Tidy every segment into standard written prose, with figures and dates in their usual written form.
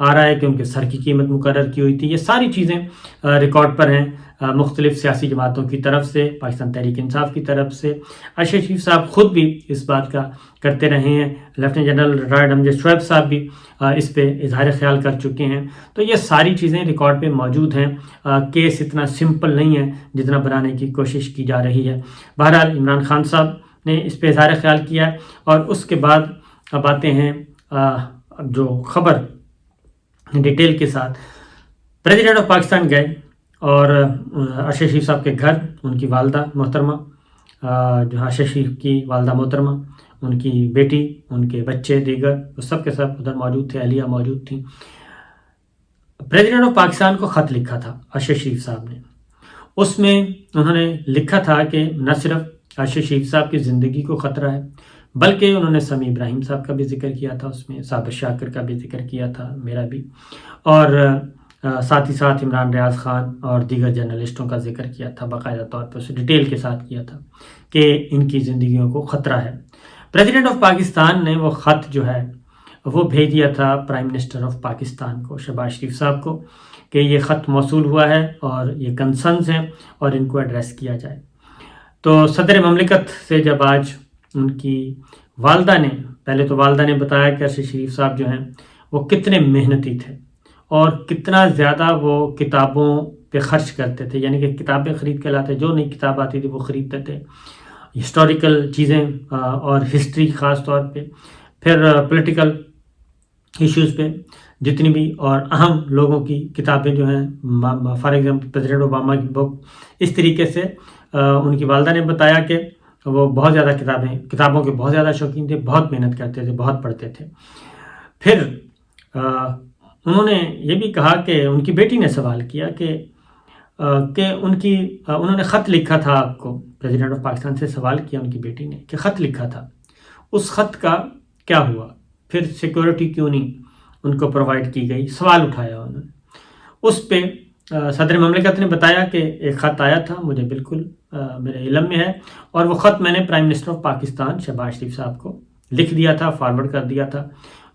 آ رہا ہے کہ ان کے سر کی قیمت مقرر کی ہوئی تھی. یہ ساری چیزیں ریکارڈ پر ہیں مختلف سیاسی جماعتوں کی طرف سے, پاکستان تحریک انصاف کی طرف سے. ارشد شریف صاحب خود بھی اس بات کا کرتے رہے ہیں. لیفٹیننٹ جنرل ریٹائرڈ امجد شعیب صاحب بھی اس پہ اظہار خیال کر چکے ہیں. تو یہ ساری چیزیں ریکارڈ پہ موجود ہیں. کیس اتنا سمپل نہیں ہے جتنا بنانے کی کوشش کی جا رہی ہے. بہرحال عمران خان صاحب نے اس پہ اظہار خیال کیا ہے. اور اس کے بعد اب آتے ہیں جو خبر ڈیٹیل کے ساتھ. پریزیڈنٹ آف پاکستان گئے اور ارشد شریف صاحب کے گھر ان کی والدہ محترمہ, جو ارشد شریف کی والدہ محترمہ, ان کی بیٹی, ان کے بچے دیگر, وہ سب کے سب ادھر موجود تھے, اہلیہ موجود تھیں. پریزیڈنٹ آف پاکستان کو خط لکھا تھا ارشد شریف صاحب نے. اس میں انہوں نے لکھا تھا کہ نہ صرف ارشد شریف صاحب کی زندگی کو خطرہ ہے, بلکہ انہوں نے سمیع ابراہیم صاحب کا بھی ذکر کیا تھا, اس میں صابر شاکر کا بھی ذکر کیا تھا, میرا بھی, اور ساتھ ہی ساتھ عمران ریاض خان اور دیگر جرنلسٹوں کا ذکر کیا تھا. باقاعدہ طور پر اسے ڈیٹیل کے ساتھ کیا تھا کہ ان کی زندگیوں کو خطرہ ہے. پریزیڈنٹ آف پاکستان نے وہ خط جو ہے وہ بھیج دیا تھا پرائم منسٹر آف پاکستان کو, شہباز شریف صاحب کو, کہ یہ خط موصول ہوا ہے اور یہ کنسرنز ہیں اور ان کو ایڈریس کیا جائے. تو صدر مملکت سے جب آج ان کی والدہ نے, پہلے تو والدہ نے بتایا کہ ارشد شریف صاحب جو ہیں وہ کتنے محنتی تھے اور کتنا زیادہ وہ کتابوں پہ خرچ کرتے تھے, یعنی کہ کتابیں خرید کے لاتے, جو نئی کتاب آتی تھی وہ خریدتے تھے, ہسٹوریکل چیزیں اور ہسٹری خاص طور پہ, پھر پولیٹیکل ایشوز پہ جتنی بھی, اور اہم لوگوں کی کتابیں جو ہیں, فار ایگزامپل پریزیڈنٹ اوباما کی بک. اس طریقے سے ان کی والدہ نے بتایا کہ وہ بہت زیادہ کتابوں کے بہت زیادہ شوقین تھے, بہت محنت کرتے تھے, بہت پڑھتے تھے. پھر انہوں نے یہ بھی کہا کہ ان کی بیٹی نے سوال کیا کہ انہوں نے خط لکھا تھا آپ کو, پریزیڈنٹ آف پاکستان سے سوال کیا ان کی بیٹی نے کہ خط لکھا تھا, اس خط کا کیا ہوا, پھر سیکورٹی کیوں نہیں ان کو پرووائڈ کی گئی, سوال اٹھایا انہوں نے. اس پہ صدر مملکت نے بتایا کہ ایک خط آیا تھا, مجھے بالکل میرے علم میں ہے, اور وہ خط میں نے prime minister of Pakistan Shahbaz Sharif صاحب کو لکھ دیا تھا, فارورڈ کر دیا تھا.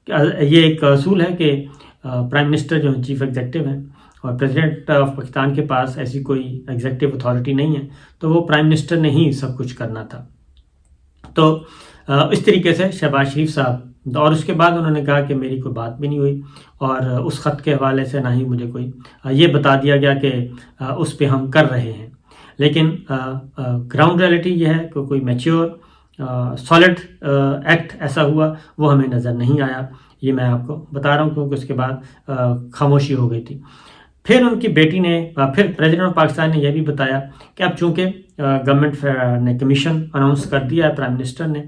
یہ ایک اصول ہے کہ پرائم منسٹر جو ہیں چیف ایگزیکٹو ہیں, اور پریزیڈنٹ آف پاکستان کے پاس ایسی کوئی ایگزیکٹو اتھارٹی نہیں ہے, تو وہ پرائم منسٹر نے ہی سب کچھ کرنا تھا. تو اس طریقے سے شہباز شریف صاحب, اور اس کے بعد انہوں نے کہا کہ میری کوئی بات بھی نہیں ہوئی, اور اس خط کے حوالے سے نہ ہی مجھے کوئی یہ بتا دیا گیا کہ اس پہ ہم کر رہے ہیں. لیکن گراؤنڈ ریئلٹی یہ ہے کہ کوئی میچیور سالڈ ایکٹ ایسا ہوا وہ ہمیں نظر نہیں آیا. یہ میں آپ کو بتا رہا ہوں کیونکہ اس کے بعد خاموشی ہو گئی تھی. پھر ان کی بیٹی نے, پھر پریزیڈنٹ آف پاکستان نے یہ بھی بتایا کہ اب چونکہ گورنمنٹ نے کمیشن اناؤنس کر دیا ہے پرائم منسٹر نے,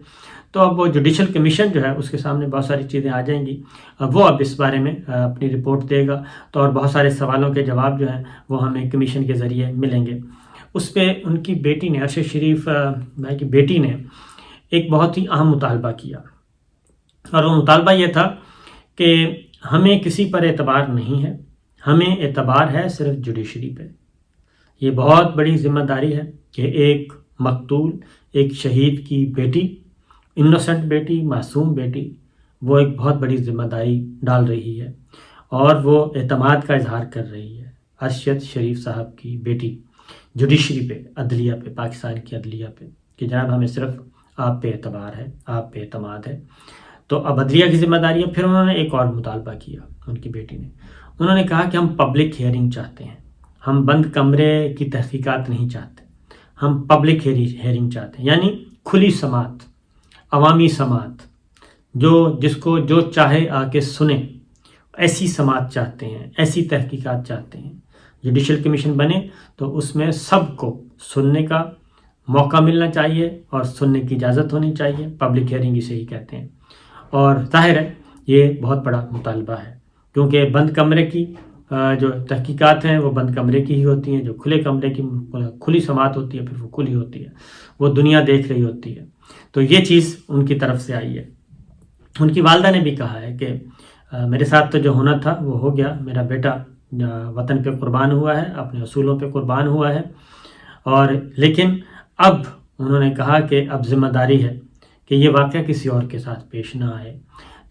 تو اب وہ جوڈیشل کمیشن جو ہے اس کے سامنے بہت ساری چیزیں آ جائیں گی, وہ اب اس بارے میں اپنی رپورٹ دے گا, تو اور بہت سارے سوالوں کے جواب جو ہیں وہ ہمیں کمیشن کے ذریعے ملیں گے. اس پہ ان کی بیٹی نے, ارشد شریف بھائی کی بیٹی نے, ایک بہت ہی اہم مطالبہ کیا, اور وہ مطالبہ یہ تھا کہ ہمیں کسی پر اعتبار نہیں ہے, ہمیں اعتبار ہے صرف جوڈیشری پہ. یہ بہت بڑی ذمہ داری ہے کہ ایک مقتول, ایک شہید کی بیٹی, انوسنٹ بیٹی, معصوم بیٹی, وہ ایک بہت بڑی ذمہ داری ڈال رہی ہے, اور وہ اعتماد کا اظہار کر رہی ہے ارشد شریف صاحب کی بیٹی جوڈیشری پہ, عدلیہ پہ, پاکستان کی عدلیہ پہ, کہ جناب ہمیں صرف آپ پہ اعتبار ہے, آپ پہ اعتماد ہے. تو اب عدلیہ کی ذمہ داری ہے. پھر انہوں نے ایک اور مطالبہ کیا ان کی بیٹی نے, انہوں نے کہا کہ ہم پبلک ہیئرنگ چاہتے ہیں, ہم بند کمرے کی تحقیقات نہیں چاہتے, ہم پبلک ہیئرنگ چاہتے ہیں, یعنی کھلی سماعت, عوامی سماعت, جس کو جو چاہے آ کے سنیں, ایسی سماعت چاہتے ہیں, ایسی تحقیقات چاہتے ہیں. جوڈیشل کمیشن بنے تو اس میں سب کو سننے کا موقع ملنا چاہیے اور سننے کی اجازت ہونی چاہیے. پبلک ہیئرنگ اسے ہی کہتے ہیں, اور ظاہر ہے یہ بہت بڑا مطالبہ ہے, کیونکہ بند کمرے کی جو تحقیقات ہیں وہ بند کمرے کی ہی ہوتی ہیں, جو کھلے کمرے کی کھلی سماعت ہوتی ہے پھر وہ کھلی ہوتی ہے, وہ دنیا دیکھ رہی ہوتی ہے. تو یہ چیز ان کی طرف سے آئی ہے. ان کی والدہ نے بھی کہا ہے کہ میرے ساتھ تو جو ہونا تھا وہ ہو گیا, میرا بیٹا وطن پہ قربان ہوا ہے, اپنے اصولوں پہ قربان ہوا ہے, اور لیکن اب انہوں نے کہا کہ اب ذمہ داری ہے کہ یہ واقعہ کسی اور کے ساتھ پیش نہ آئے.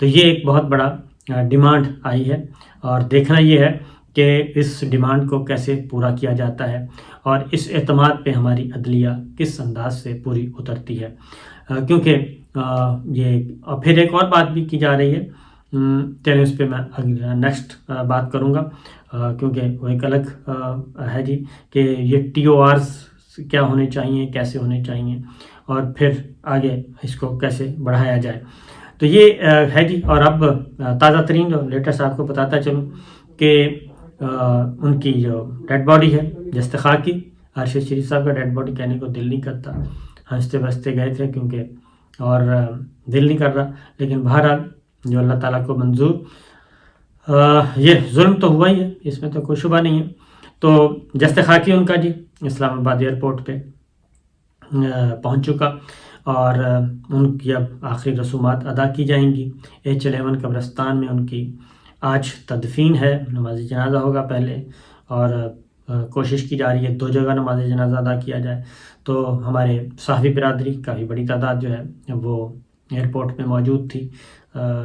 تو یہ ایک بہت بڑا ڈیمانڈ آئی ہے، اور دیکھنا یہ ہے کہ اس ڈیمانڈ کو کیسے پورا کیا جاتا ہے اور اس اعتماد پہ ہماری عدلیہ کس انداز سے پوری اترتی ہے، کیونکہ یہ پھر ایک اور بات بھی کی جا رہی ہے، چلیں اس پہ میں نیکسٹ بات کروں گا، کیونکہ وہ ایک الگ ہے جی، کہ یہ TORs کیا ہونے چاہیے، کیسے ہونے چاہیے، اور پھر آگے اس کو کیسے بڑھایا جائے۔ تو یہ ہے جی، اور اب تازہ ترین جو لیٹسٹ آپ کو بتاتا چلوں کہ ان کی جو ڈیڈ باڈی ہے جستخا کی، ارشد شریف صاحب کا ڈیڈ باڈی کہنے کو دل نہیں کرتا، ہنستے بستے گئے تھے کیونکہ، اور دل نہیں کر رہا، لیکن بہرحال جو اللہ تعالیٰ کو منظور، یہ ظلم تو ہوا ہی ہے، اس میں تو کوئی شبہ نہیں ہے۔ تو جستخا کی ان کا جی اسلام آباد ایئرپورٹ پہ پہنچ چکا، اور ان کی اب آخری رسومات ادا کی جائیں گی۔ H11 قبرستان میں ان کی آج تدفین ہے، نماز جنازہ ہوگا پہلے، اور کوشش کی جا رہی ہے 2 جگہ نماز جنازہ ادا کیا جائے۔ تو ہمارے صحابی برادری کافی بڑی تعداد جو ہے وہ ایئرپورٹ میں موجود تھی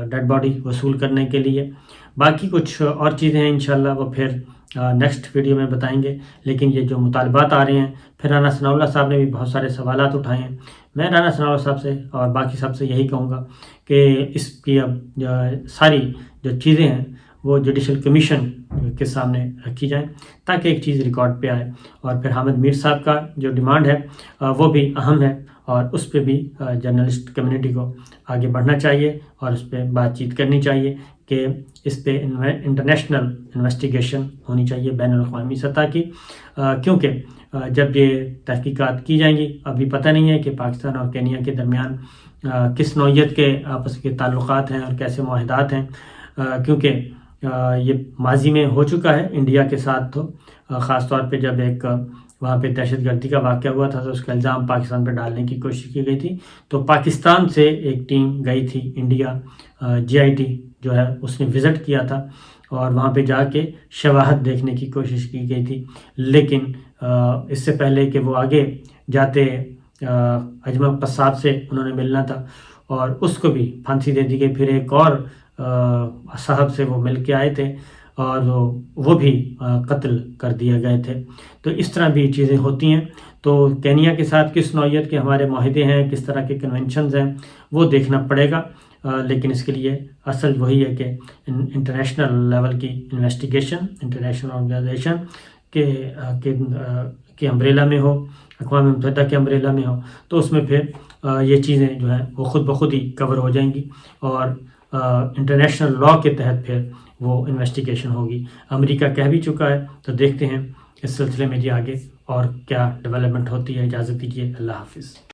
ڈیڈ باڈی وصول کرنے کے لیے۔ باقی کچھ اور چیزیں ہیں انشاءاللہ وہ پھر نیکسٹ ویڈیو میں بتائیں گے، لیکن یہ جو مطالبات آ رہے ہیں، پھر رانا ثناء اللہ صاحب نے بھی بہت سارے سوالات اٹھائے ہیں۔ میں رانا ثناء اللہ صاحب سے اور باقی سب سے یہی کہوں گا کہ اس کی اب ساری جو چیزیں ہیں وہ جوڈیشل کمیشن کے سامنے رکھی جائیں، تاکہ ایک چیز ریکارڈ پہ آئے، اور پھر حامد میر صاحب کا جو ڈیمانڈ ہے وہ بھی اہم ہے، اور اس پہ بھی جرنلسٹ کمیونٹی کو آگے بڑھنا چاہیے اور اس پہ بات چیت کرنی چاہیے کہ اس پہ انٹرنیشنل انویسٹیگیشن ہونی چاہیے بین الاقوامی سطح کی، کیونکہ جب یہ تحقیقات کی جائیں گی، ابھی پتہ نہیں ہے کہ پاکستان اور کینیا کے درمیان کس نوعیت کے آپس کے تعلقات ہیں اور کیسے معاہدات ہیں، کیونکہ یہ ماضی میں ہو چکا ہے انڈیا کے ساتھ، تو خاص طور پہ جب ایک وہاں پہ دہشت گردی کا واقعہ ہوا تھا تو اس کا الزام پاکستان پہ ڈالنے کی کوشش کی گئی تھی، تو پاکستان سے ایک ٹیم گئی تھی انڈیا، GIT جو ہے اس نے وزٹ کیا تھا، اور وہاں پہ جا کے شواہد دیکھنے کی کوشش کی گئی تھی، لیکن اس سے پہلے کہ وہ آگے جاتے اجمل قصاب سے انہوں نے ملنا تھا، اور اس کو بھی پھانسی دے دی گئی، پھر ایک اور صاحب سے وہ مل کے آئے تھے اور وہ بھی قتل کر دیے گئے تھے۔ تو اس طرح بھی چیزیں ہوتی ہیں، تو کینیا کے ساتھ کس نوعیت کے ہمارے معاہدے ہیں، کس طرح کے کنونشنز ہیں، وہ دیکھنا پڑے گا، لیکن اس کے لیے اصل وہی ہے کہ انٹرنیشنل لیول کی انویسٹیگیشن انٹرنیشنل آرگنائزیشن کے امبریلا میں ہو، اقوام متحدہ کے امبریلا میں ہو، تو اس میں پھر یہ چیزیں جو ہیں وہ خود بخود ہی کور ہو جائیں گی، اور انٹرنیشنل لا کے تحت پھر وہ انویسٹیگیشن ہوگی۔ امریکہ کہہ بھی چکا ہے، تو دیکھتے ہیں اس سلسلے میں جی آگے اور کیا ڈیولپمنٹ ہوتی ہے۔ اجازت دیجیے، اللہ حافظ۔